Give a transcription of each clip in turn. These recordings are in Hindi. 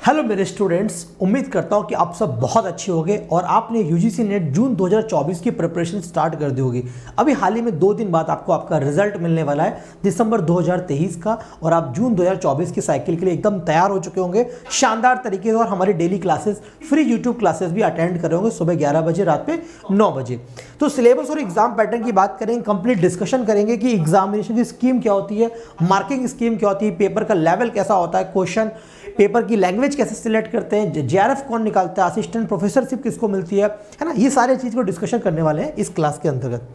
हेलो मेरे स्टूडेंट्स, उम्मीद करता हूँ कि आप सब बहुत अच्छे होंगे और आपने यूजीसी नेट जून 2024 की प्रिपरेशन स्टार्ट कर दी होगी। अभी हाल ही में 2 दिन बाद आपको आपका रिजल्ट मिलने वाला है दिसंबर 2023 का, और आप जून 2024 की साइकिल के लिए एकदम तैयार हो चुके होंगे शानदार तरीके से। और हमारी daily classes, free YouTube classes भी अटेंड कर रहे होंगे सुबह 11 बजे, रात में 9 बजे। तो सिलेबस और एग्जाम पैटर्न की बात करेंगे, कंप्लीट डिस्कशन करेंगे कि एग्जामिनेशन की स्कीम क्या होती है, मार्किंग स्कीम क्या होती है, पेपर का लेवल कैसा होता है, क्वेश्चन पेपर की लैंग्वेज कैसे सिलेक्ट करते हैं, जेआरएफ कौन निकालता है, असिस्टेंट प्रोफेसरशिप किसको मिलती है ना। ये सारे चीज़ को डिस्कशन करने वाले हैं इस क्लास के अंतर्गत।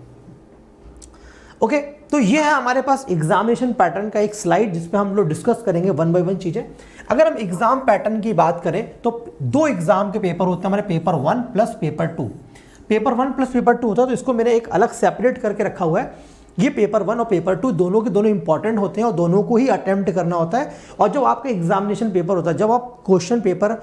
ओके, तो ये है हमारे पास एग्जामिनेशन पैटर्न का एक स्लाइड जिसपे हम लोग डिस्कस करेंगे वन बाय वन चीज़ें। अगर हम एग्जाम पैटर्न की बात करें तो 2 एग्जाम के पेपर होते हैं हमारे, paper 1 plus paper 2। Paper 1 plus paper 2 होता है, तो इसको मैंने एक अलग सेपरेट करके रखा हुआ है। ये पेपर 1 और पेपर 2 दोनों के दोनों इंपॉर्टेंट होते हैं और दोनों को ही अटेम्प्ट करना होता है। और जब आपका एग्जामिनेशन पेपर होता है, जब आप क्वेश्चन पेपर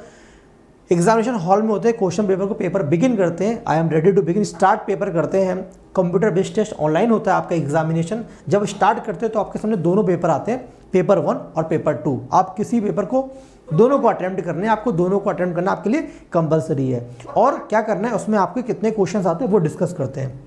एग्जामिनेशन हॉल में होते हैं, क्वेश्चन पेपर को पेपर बिगिन करते हैं, I am ready to begin, start paper करते हैं, कंप्यूटर बेस्ड टेस्ट ऑनलाइन होता है आपका एग्जामिनेशन। जब स्टार्ट करते हैं तो आपके सामने दोनों पेपर आते हैं, पेपर 1 और पेपर 2। आप किसी पेपर को दोनों को अटेम्प्ट करने हैं, आपको दोनों को अटेम्प्ट करना आपके लिए कंपलसरी है। और क्या करना है, उसमें आपके कितने क्वेश्चन आते हैं वो डिस्कस करते हैं।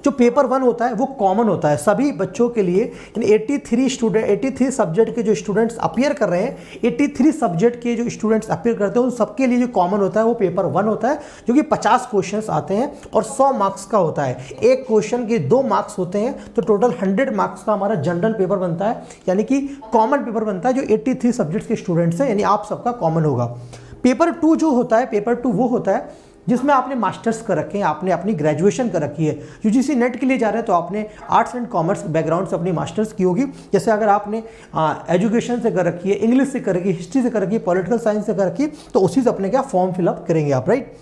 जो पेपर 1 होता है वो कॉमन होता है सभी बच्चों के लिए। 83 सब्जेक्ट के जो स्टूडेंट्स अपीयर कर रहे हैं, 83 सब्जेक्ट के जो स्टूडेंट्स अपीयर करते हैं उन सबके लिए जो कॉमन होता है वो पेपर 1 होता है, जो कि 50 क्वेश्चंस आते हैं और 100 मार्क्स का होता है। एक क्वेश्चन के 2 मार्क्स होते हैं, तो टोटल 100 मार्क्स का हमारा जनरल पेपर बनता है, यानी कि कॉमन पेपर बनता है जो 83 सब्जेक्ट्स के स्टूडेंट्स हैं, यानी आप सबका कॉमन होगा। पेपर 2 जो होता है, पेपर 2 वो होता है जिसमें आपने मास्टर्स कर रखे हैं, आपने अपनी ग्रेजुएशन कर रखी है। यूजीसी नेट के लिए जा रहे हैं तो आपने आर्ट्स एंड कॉमर्स बैकग्राउंड से अपनी मास्टर्स की होगी। जैसे अगर आपने एजुकेशन से कर रखी है, इंग्लिश से कर रखी है, हिस्ट्री से कर रखी है, पॉलिटिकल साइंस से कर रखी है, तो उसी से अपने क्या फॉर्म फिलअप करेंगे आप, राइट।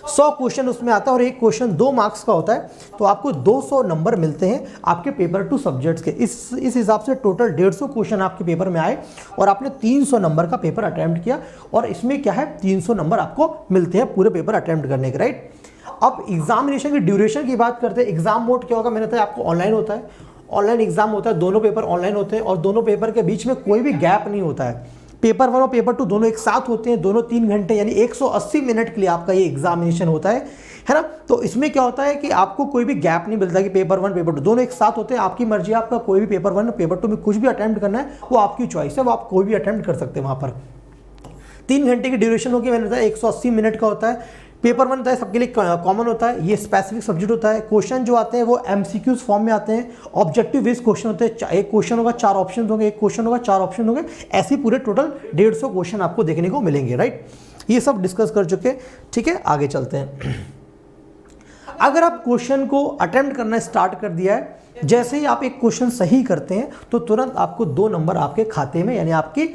100 क्वेश्चन उसमें आता है और एक क्वेश्चन 2 मार्क्स का होता है, तो आपको 200 नंबर मिलते हैं आपके पेपर 2 सब्जेक्ट्स के। इस हिसाब से टोटल 150 क्वेश्चन आपके पेपर में आए और आपने 300 नंबर का पेपर अटेम्प्ट किया, और इसमें क्या है 300 नंबर आपको मिलते हैं पूरे पेपर अटेम्प्ट करने के, राइट। अब एग्जामिनेशन की ड्यूरेशन की बात करते हैं। एग्जाम मोड क्या होगा, मैंने बताया आपको ऑनलाइन होता है, ऑनलाइन एग्जाम होता है, दोनों पेपर ऑनलाइन होते हैं और दोनों पेपर के बीच में कोई भी गैप नहीं होता है। पेपर 1 और पेपर 2 दोनों एक साथ होते हैं, दोनों 3 घंटे यानी 180 मिनट के लिए आपका ये एग्जामिनेशन होता है ना। तो इसमें क्या होता है कि आपको कोई भी गैप नहीं मिलता कि पेपर 1 पेपर 2 दोनों एक साथ होते हैं। आपकी मर्जी है, आपका कोई भी पेपर 1 और पेपर 2 में कुछ भी अटेम्प्ट करना है वो आपकी चॉइस है, वो आप कोई भी अटेम्प्ट कर सकते हैं। वहाँ पर 3 घंटे की ड्यूरेशन होगी, मैंने बताया 180 मिनट का होता है। पेपर 1 होता है सबके लिए कॉमन होता है, ये स्पेसिफिक सब्जेक्ट होता है। क्वेश्चन जो आते हैं वो एमसीक्यूज फॉर्म में आते हैं, ऑब्जेक्टिव बेस्ड क्वेश्चन होते हैं। एक क्वेश्चन होगा 4 ऑप्शन होंगे, एक क्वेश्चन होगा 4 ऑप्शन होंगे, ऐसे पूरे टोटल 150 क्वेश्चन आपको देखने को मिलेंगे, राइट। ये सब डिस्कस कर चुके, ठीक है, आगे चलते हैं। अगर आप क्वेश्चन को अटेम्प्ट करना स्टार्ट कर दिया है, जैसे ही आप एक क्वेश्चन सही करते हैं तो तुरंत आपको 2 नंबर आपके खाते में यानी आपके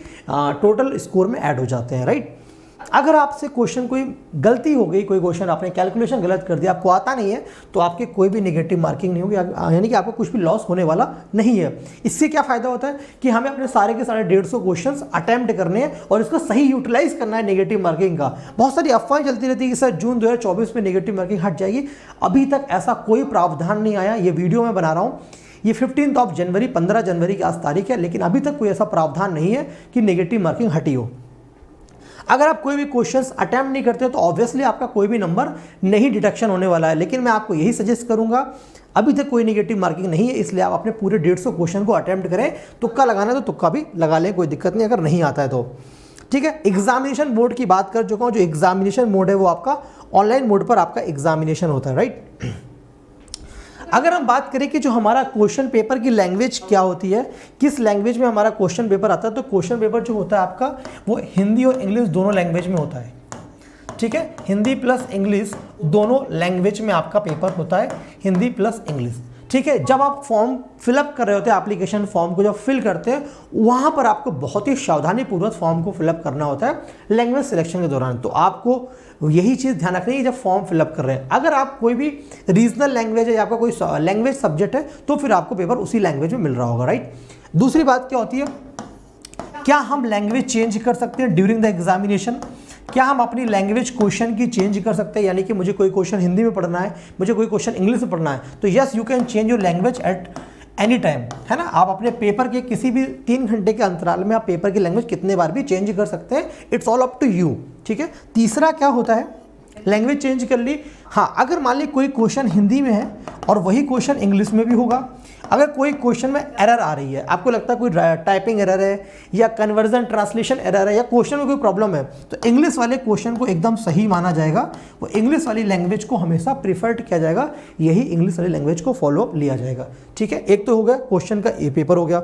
टोटल स्कोर में ऐड हो जाते हैं, राइट। अगर आपसे क्वेश्चन कोई गलती हो गई, कोई क्वेश्चन आपने कैलकुलेशन गलत कर दिया, आपको आता नहीं है, तो आपके कोई भी नेगेटिव मार्किंग नहीं होगी, यानी कि आपको कुछ भी लॉस होने वाला नहीं है। इससे क्या फ़ायदा होता है कि हमें अपने सारे के सारे 150 क्वेश्चंस अटेम्प्ट करने हैं और इसको सही यूटिलाइज करना है नेगेटिव मार्किंग का। बहुत सारी अफवाहें चलती रहती है कि सर जून 2024 में नेगेटिव मार्किंग हट जाएगी। अभी तक ऐसा कोई प्रावधान नहीं आया। ये वीडियो मैं बना रहा हूँ, ये 15 जनवरी 15 जनवरी की आज तारीख है, लेकिन अभी तक कोई ऐसा प्रावधान नहीं है कि नेगेटिव मार्किंग हटी हो। अगर आप कोई भी क्वेश्चंस अटेम्प्ट नहीं करते तो ऑब्वियसली आपका कोई भी नंबर नहीं डिडक्शन होने वाला है, लेकिन मैं आपको यही सजेस्ट करूंगा, अभी तक कोई नेगेटिव मार्किंग नहीं है, इसलिए आप अपने पूरे 150 क्वेश्चन को अटेम्प्ट करें। तुक्का लगाना है तो तुक्का भी लगा लें, कोई दिक्कत नहीं अगर नहीं आता है तो, ठीक है। एग्जामिनेशन मोड की बात कर चुका हूँ। जो एग्जामिनेशन मोड है वो आपका ऑनलाइन मोड पर आपका एग्जामिनेशन होता है, राइट। अगर हम बात करें कि जो हमारा क्वेश्चन पेपर की लैंग्वेज क्या होती है, किस लैंग्वेज में हमारा क्वेश्चन पेपर आता है, तो क्वेश्चन पेपर जो होता है आपका वो हिंदी और इंग्लिश दोनों लैंग्वेज में होता है, ठीक है। हिंदी प्लस इंग्लिश दोनों लैंग्वेज में आपका पेपर होता है, हिंदी प्लस इंग्लिश, ठीक है। जब आप फॉर्म फिलअप कर रहे होते हैं, एप्लीकेशन फॉर्म को जब फिल करते हैं, वहाँ पर आपको बहुत ही सावधानीपूर्वक फॉर्म को फिलअप करना होता है लैंग्वेज सिलेक्शन के दौरान। तो आपको यही चीज़ ध्यान रखनी है जब फॉर्म फिलअप कर रहे हैं। अगर आप कोई भी रीजनल लैंग्वेज है या आपका कोई लैंग्वेज सब्जेक्ट है तो फिर आपको पेपर उसी लैंग्वेज में मिल रहा होगा, राइट। दूसरी बात क्या होती है, क्या हम लैंग्वेज चेंज कर सकते हैं ड्यूरिंग द एग्जामिनेशन? क्या हम अपनी लैंग्वेज क्वेश्चन की चेंज कर सकते हैं? यानी कि मुझे कोई क्वेश्चन हिंदी में पढ़ना है, मुझे कोई क्वेश्चन इंग्लिश में पढ़ना है, तो yes you can change your language any time, है ना। आप अपने पेपर के किसी भी 3 घंटे के अंतराल में आप पेपर की लैंग्वेज कितने बार भी चेंज कर सकते हैं, it's all up to you, ठीक है। तीसरा क्या होता है, लैंग्वेज चेंज कर ली। हाँ, अगर मान ली कोई क्वेश्चन हिंदी में है और वही क्वेश्चन इंग्लिश में भी होगा, अगर कोई क्वेश्चन में एरर आ रही है, आपको लगता है कोई टाइपिंग एरर है या कन्वर्जन ट्रांसलेशन एरर है या क्वेश्चन में कोई प्रॉब्लम है, तो इंग्लिश वाले क्वेश्चन को एकदम सही माना जाएगा, वो इंग्लिश वाली लैंग्वेज को हमेशा प्रीफर्ड किया जाएगा, यही इंग्लिश वाली लैंग्वेज को फॉलो लिया जाएगा, ठीक है। एक तो हो गया क्वेश्चन का ये पेपर हो गया।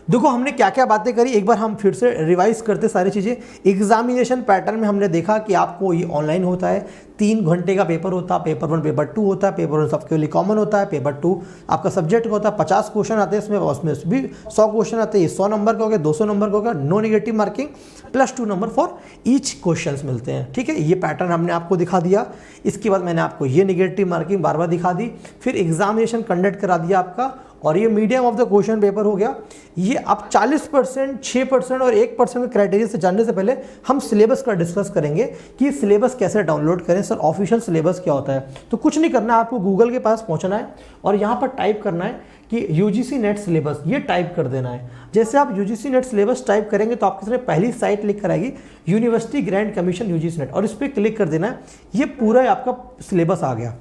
देखो हमने क्या क्या बातें करी, एक बार हम फिर से रिवाइज करते सारी चीज़ें। एग्जामिनेशन पैटर्न में हमने देखा कि आपको ये ऑनलाइन होता है, 3 घंटे का पेपर होता है, पेपर 1 पेपर 2 होता है, पेपर 1 सबके लिए कॉमन होता है, पेपर 2 आपका सब्जेक्ट का होता है, 50 क्वेश्चन आते हैं उसमें भी 100 क्वेश्चन आते हैं, ये 100 नंबर का हो गया, 200 नंबर का हो गया, no negative marking +2 number for each question मिलते हैं, ठीक है। ये पैटर्न हमने आपको दिखा दिया। इसके बाद मैंने आपको ये नेगेटिव मार्किंग बार बार दिखा दी, फिर एग्जामिनेशन कंडक्ट करा दिया आपका, और ये medium of the question paper हो गया। ये आप 40%, 6% और 1% के क्राइटेरिया से जानने से पहले हम सिलेबस का डिस्कस करेंगे कि सिलेबस कैसे डाउनलोड करें। सर ऑफिशियल सिलेबस क्या होता है, तो कुछ नहीं करना है, आपको गूगल के पास पहुंचना है और यहाँ पर टाइप करना है कि यूजीसी नेट सिलेबस, ये टाइप कर देना है। जैसे आप यूजीसी नेट सिलेबस टाइप करेंगे तो आपके सामने पहली साइट लिख कर आएगी university grant commission UGC net, और इस पर क्लिक कर देना है, ये पूरा आपका सिलेबस आ गया।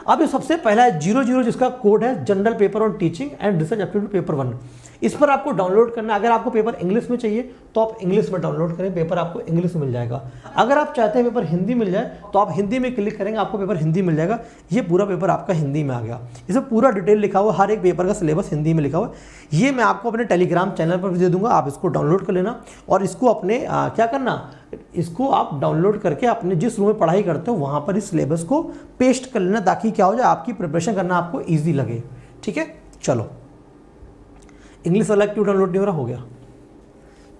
अब ये सबसे पहला है 00 जिसका कोड है general paper on teaching and research aptitude paper 1, इस पर आपको डाउनलोड करना है। अगर आपको पेपर इंग्लिश में चाहिए तो आप इंग्लिश में डाउनलोड करें, पेपर आपको इंग्लिश में मिल जाएगा। अगर आप चाहते हैं पेपर हिंदी मिल जाए तो आप हिंदी में क्लिक करेंगे, आपको पेपर हिंदी मिल जाएगा। ये पूरा पेपर आपका हिंदी में आ गया, इसमें पूरा डिटेल लिखा हुआ, हर एक पेपर का सिलेबस हिंदी में लिखा हुआ है। ये मैं आपको अपने टेलीग्राम चैनल पर भी दे दूंगा, आप इसको डाउनलोड कर लेना और इसको अपने क्या करना, इसको आप डाउनलोड करके अपने जिस रूम में पढ़ाई करते हो वहाँ पर इस सिलेबस को पेस्ट कर लेना, ताकि क्या हो जाए आपकी प्रिपरेशन करना आपको ईजी लगे, ठीक है। चलो, इंग्लिश वाला क्यों डाउनलोड नहीं हो रहा, हो गया,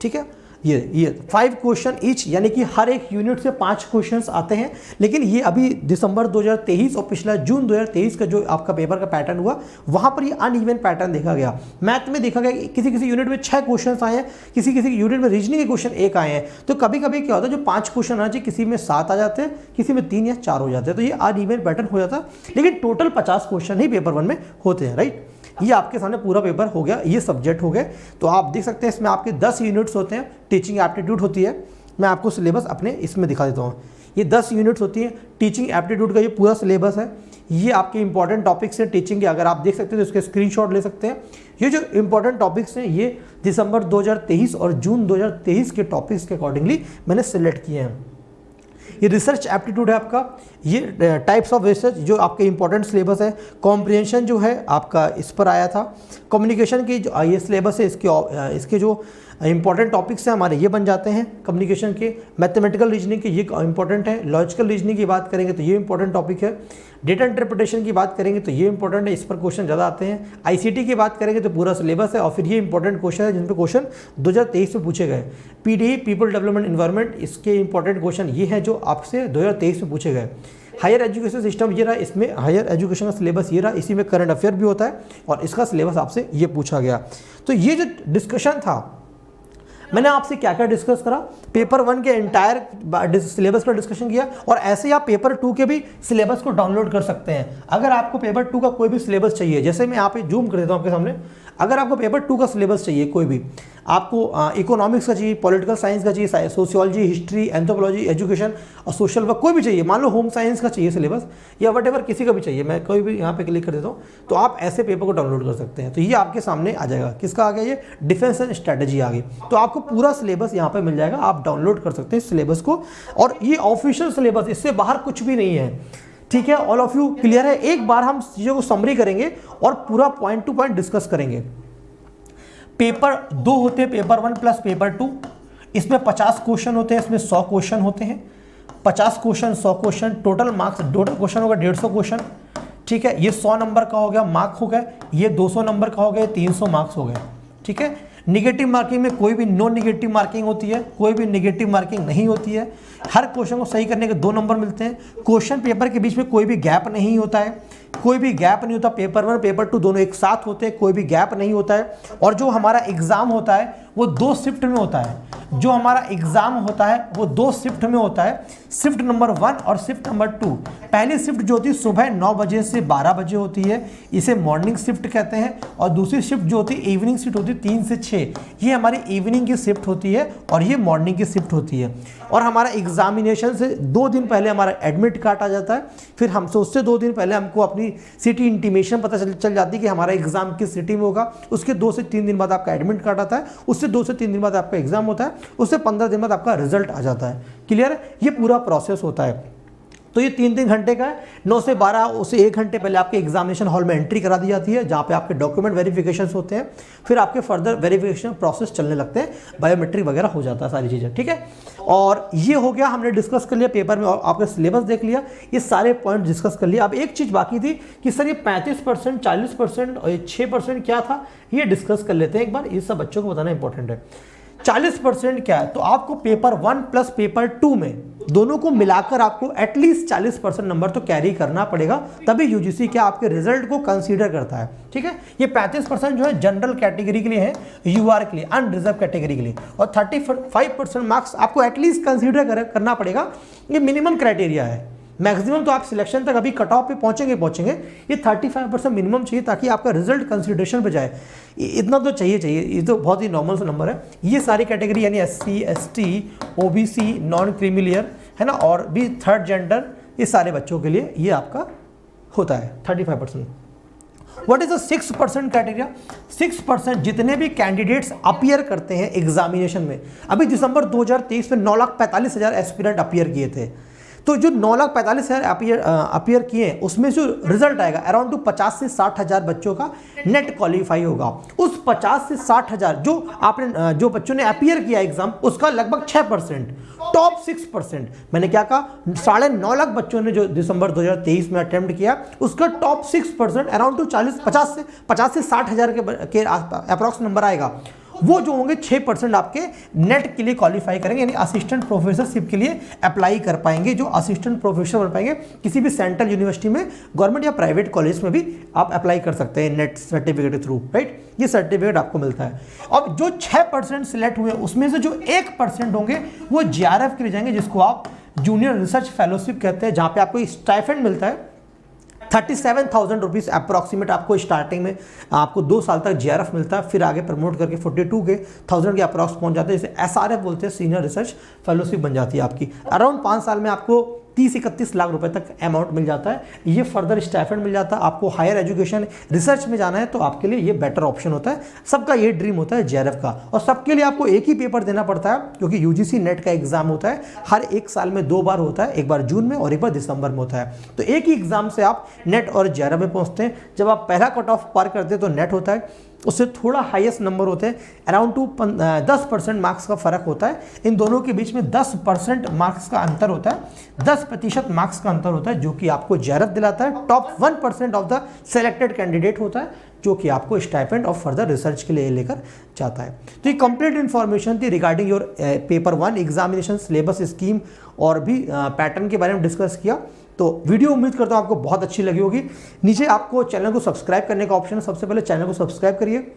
ठीक है। ये 5 क्वेश्चन ईच, यानी कि हर एक यूनिट से 5 क्वेश्चंस आते हैं। लेकिन ये अभी दिसंबर 2023 और पिछला जून 2023 का जो आपका पेपर का पैटर्न हुआ, वहाँ पर ये अनइवन पैटर्न देखा गया। मैथ में देखा गया कि किसी किसी यूनिट में 6 क्वेश्चंस आए हैं, किसी किसी यूनिट में रीजनिंग के क्वेश्चन 1 आए हैं। तो कभी कभी क्या होता है, जो 5 क्वेश्चन आना चाहिए किसी में 7 आ जाते हैं, किसी में 3 या 4 हो जाते हैं, तो ये अनइवन पैटर्न हो जाता है। लेकिन टोटल 50 क्वेश्चन ही पेपर 1 में होते हैं, राइट। ये आपके सामने पूरा पेपर हो गया, ये सब्जेक्ट हो गए। तो आप देख सकते हैं इसमें आपके 10 यूनिट्स होते हैं, टीचिंग एप्टीट्यूड होती है। मैं आपको सिलेबस अपने इसमें दिखा देता हूँ। ये 10 यूनिट्स होती हैं, टीचिंग एप्टीट्यूड का ये पूरा सिलेबस है। ये आपके इंपॉर्टेंट टॉपिक्स हैं टीचिंग के, अगर आप देख सकते हैं तो इसके स्क्रीनशॉट ले सकते हैं। ये जो इंपॉर्टेंट टॉपिक्स हैं ये दिसंबर 2023 और जून 2023 के टॉपिक्स के अकॉर्डिंगली मैंने सिलेक्ट किए हैं। ये रिसर्च एप्टीट्यूड है आपका, ये टाइप्स ऑफ रिसर्च जो आपके इंपॉर्टेंट सिलेबस है। कॉम्प्रिहेंशन जो है आपका इस पर आया था। कम्युनिकेशन की जो ये सिलेबस है, इसके जो इंपॉर्टेंट टॉपिक्स हैं हमारे ये बन जाते हैं कम्युनिकेशन के। मैथमेटिकल रीजनिंग के ये इंपॉर्टेंट है। लॉजिकल रीजनिंग की बात करेंगे तो ये इंपॉर्टेंट टॉपिक है। डेटा इंटरप्रिटेशन की बात करेंगे तो ये इंपॉर्टेंट है, इस पर क्वेश्चन ज़्यादा आते हैं। आईसीटी की बात करेंगे तो पूरा सिलेबस है, और फिर ये इंपॉर्टेंट क्वेश्चन है जिन पर क्वेश्चन 2023 में पूछे गए। पीडीई पीपल डेवलपमेंट इन्वायरमेंट, इसके इंपॉर्टेंट क्वेश्चन ये है जो आपसे 2023 में पूछे गए। हायर एजुकेशन सिस्टम ये रहा, इसमें हायर एजुकेशन का सिलेबस ये रहा, इसी में करंट अफेयर भी होता है और इसका सिलेबस आपसे ये पूछा गया। तो ये जो डिस्कशन था, मैंने आपसे क्या क्या डिस्कस करा, पेपर 1 के एंटायर सिलेबस का डिस्कशन किया, और ऐसे ही आप पेपर 2 के भी सिलेबस को डाउनलोड कर सकते हैं। अगर आपको पेपर 2 का कोई भी सिलेबस चाहिए, जैसे मैं यहाँ पे जूम कर देता हूँ आपके सामने, अगर आपको पेपर 2 का सिलेबस चाहिए कोई भी, आपको इकोनॉमिक्स का चाहिए, पॉलिटिकल साइंस का चाहिए, सोशियोलॉजी, हिस्ट्री, एंथ्रोपोलॉजी, एजुकेशन और सोशल वर्क, कोई भी चाहिए, मान लो होम साइंस का चाहिए सिलेबस या वट किसी का भी चाहिए, मैं कोई भी यहाँ पे क्लिक कर देता हूँ तो आप ऐसे पेपर को डाउनलोड कर सकते हैं। तो ये आपके सामने आ जाएगा, किसका आ गया, ये डिफेंस एंड स्ट्रैटेजी आ गई। तो आपको पूरा सिलेबस यहाँ पे मिल जाएगा, आप डाउनलोड कर सकते हैं सिलेबस को, और ये ऑफिशियल सिलेबस, इससे बाहर कुछ भी नहीं है, ठीक है। ऑल ऑफ यू क्लियर है। एक बार हम चीज़ों को समरी करेंगे और पूरा पॉइंट टू पॉइंट डिस्कस करेंगे। पेपर 2 होते हैं, पेपर 1 प्लस पेपर 2, इसमें 50 क्वेश्चन होते हैं, इसमें 100 क्वेश्चन होते हैं। 50 question 100 question, total marks total question होगा 150 क्वेश्चन, ठीक है। ये 100 नंबर का हो गया, मार्क हो गए। ये 200 नंबर का हो गया, 300 मार्क्स हो गए, ठीक है। निगेटिव मार्किंग में कोई भी नॉन निगेटिव मार्किंग होती है, कोई भी निगेटिव मार्किंग नहीं होती है। हर क्वेश्चन को सही करने के 2 नंबर मिलते हैं। क्वेश्चन पेपर के बीच में कोई भी गैप नहीं होता है, कोई भी गैप नहीं होता। पेपर 1 पेपर 2 दोनों एक साथ होते हैं, कोई भी गैप नहीं होता है। और जो हमारा एग्जाम होता है वो 2 शिफ्ट में होता है। जो हमारा एग्जाम होता है वो 2 शिफ्ट में होता है। शिफ्ट नंबर 1 और शिफ्ट नंबर 2। पहली शिफ्ट जो होती है सुबह 9 बजे से 12 बजे होती है, इसे मॉर्निंग शिफ्ट कहते हैं। और दूसरी शिफ्ट जो होती है इवनिंग शिफ्ट होती है 3 से 6, ये हमारी इवनिंग की शिफ्ट होती है और ये मॉर्निंग की शिफ्ट होती है। और हमारा एग्जामिनेशन से 2 दिन पहले हमारा एडमिट कार्ड आ जाता है, फिर हमसे उससे 2 दिन पहले हमको अपनी सिटी इंटीमेशन पता चल जाती है कि हमारा एग्जाम किस सिटी में होगा। उसके 2 से 3 दिन बाद आपका एडमिट कार्ड आता है, उससे 2 से 3 दिन बाद आपका एग्जाम होता है, उससे 15 दिन बाद आपका रिजल्ट आ जाता है। क्लियर है, ये पूरा प्रोसेस होता है। तो ये 3-3 घंटे का है। 9 से 12 उससे 1 घंटे पहले आपके एग्जामिनेशन हॉल में एंट्री करा दी जाती है, जहाँ पे आपके डॉक्यूमेंट वेरिफिकेशन होते हैं, फिर आपके फर्दर वेरिफिकेशन प्रोसेस चलने लगते हैं, बायोमेट्रिक वगैरह हो जाता है सारी चीज़ें, ठीक है। और ये हो गया, हमने डिस्कस कर लिया पेपर में, आपका सिलेबस देख लिया, ये सारे पॉइंट डिस्कस कर लिया। अब एक चीज़ बाकी थी कि सर ये 35%, 40% और 6% क्या था, ये डिस्कस कर लेते हैं एक बार, ये सब बच्चों को बताना इंपॉर्टेंट है। 40% क्या है, तो आपको पेपर 1 प्लस पेपर 2 में दोनों को मिलाकर आपको एटलीस्ट 40% नंबर तो कैरी करना पड़ेगा, तभी यूजीसी क्या आपके रिजल्ट को कंसीडर करता है, ठीक है। ये 35% जो है जनरल कैटेगरी के लिए है, यूआर के लिए, अनरिजर्व कैटेगरी के लिए, और 35% मार्क्स आपको एटलीस्ट कंसीडर करना पड़ेगा। ये मिनिमम क्राइटेरिया है, मैक्सिमम तो आप सिलेक्शन तक अभी कट ऑफ पे पहुंचेंगे। ये 35% मिनिमम चाहिए ताकि आपका रिजल्ट कंसिडरेशन पे जाए, इतना तो चाहिए। ये तो बहुत ही नॉर्मल सा नंबर है। ये सारी कैटेगरी यानी SC, ST, OBC, non creamy layer है ना, और भी थर्ड जेंडर, ये सारे बच्चों के लिए ये आपका होता है 35%। What is the 6% criteria? 6% जितने भी कैंडिडेट्स अपीयर करते हैं एग्जामिनेशन में, अभी दिसंबर 2023 में 9,45,000 एस्पिरेंट अपीयर किए थे, तो जो 9,45,000 अपीयर किए उसमें जो रिजल्ट आएगा अराउंड 50 से 60,000 बच्चों का नेट क्वालिफाई होगा। उस 50 से 60,000 जो बच्चों ने अपीयर किया एग्जाम, उसका लगभग 6%, टॉप 6%, मैंने क्या कहा, 9.5 लाख बच्चों ने जो दिसंबर 2023 में अटेम्प्ट किया, उसका टॉप 6% अराउंड 50 से 60,000 के अप्रॉक्स नंबर आएगा। वो जो होंगे 6% आपके नेट के लिए क्वालिफाई करेंगे, यानी असिस्टेंट प्रोफेसरशिप के लिए अप्लाई कर पाएंगे, जो असिस्टेंट प्रोफेसर बन पाएंगे किसी भी सेंट्रल यूनिवर्सिटी में, गवर्नमेंट या प्राइवेट कॉलेज में भी आप अप्लाई कर सकते हैं नेट सर्टिफिकेट के थ्रू, राइट। ये सर्टिफिकेट आपको मिलता है। अब जो 6% सिलेक्ट हुए उसमें से जो 1% होंगे वो JRF के लिए जाएंगे, जिसको आप जूनियर रिसर्च फेलोशिप कहते हैं, जहाँ पे आपको स्टाइपेंड मिलता है 37,000 रुपीज़ अप्रॉक्सीमेट। आपको स्टार्टिंग में आपको 2 साल तक JRF मिलता है, फिर आगे प्रमोट करके 42,000 के अप्रॉक्स पहुंच जाते हैं, जिसे SRF बोलते हैं, सीनियर रिसर्च फेलोशिप बन जाती है आपकी। अराउंड 5 साल में आपको 30-31 लाख रुपए तक अमाउंट मिल जाता है। ये फर्दर स्टाइपेंड मिल जाता है। आपको हायर एजुकेशन रिसर्च में जाना है तो आपके लिए ये बेटर ऑप्शन होता है। सबका ये ड्रीम होता है JRF का, और सबके लिए आपको एक ही पेपर देना पड़ता है, क्योंकि UGC नेट का एग्जाम होता है हर 1 साल में 2 बार होता है, एक बार जून में और एक बार दिसंबर में होता है। तो एक ही एग्जाम से आप नेट और JRF में पहुंचते हैं। जब आप पहला कट ऑफ पार करते हैं तो नेट होता है, उससे थोड़ा हाईएस्ट नंबर होते हैं, अराउंड 10% मार्क्स का फर्क होता है। इन दोनों के बीच में 10% मार्क्स का अंतर होता है, 10% मार्क्स का अंतर होता है, जो कि आपको JRF दिलाता है। Top 1% of the selected candidate होता है, जो कि आपको स्टाइपेंड और फर्दर रिसर्च के लिए लेकर जाता है। तो ये कंप्लीट इन्फॉर्मेशन थी regarding your paper 1 examination, syllabus, scheme और भी पैटर्न के बारे में डिस्कस किया। तो वीडियो उम्मीद करता हूँ आपको बहुत अच्छी लगी होगी। नीचे आपको चैनल को सब्सक्राइब करने का ऑप्शन है, सबसे पहले चैनल को सब्सक्राइब करिए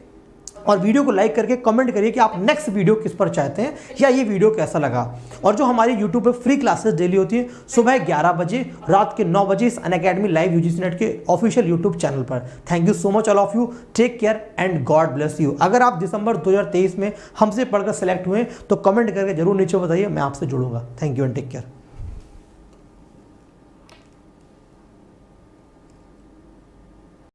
और वीडियो को लाइक करके कमेंट करिए कि आप नेक्स्ट वीडियो किस पर चाहते हैं या ये वीडियो कैसा लगा। और जो हमारी यूट्यूब पे फ्री क्लासेस डेली होती है सुबह 11 बजे, रात के 9 बजे इस अनअकैडमी लाइव UGC नेट के ऑफिशियल यूट्यूब चैनल पर। Thank you so much all of you, take care and God bless you. अगर आप दिसंबर 2023 में हमसे पढ़कर सेलेक्ट हुए तो कमेंट करके जरूर नीचे बताइए, मैं आपसे जुड़ूंगा। Thank you and take care.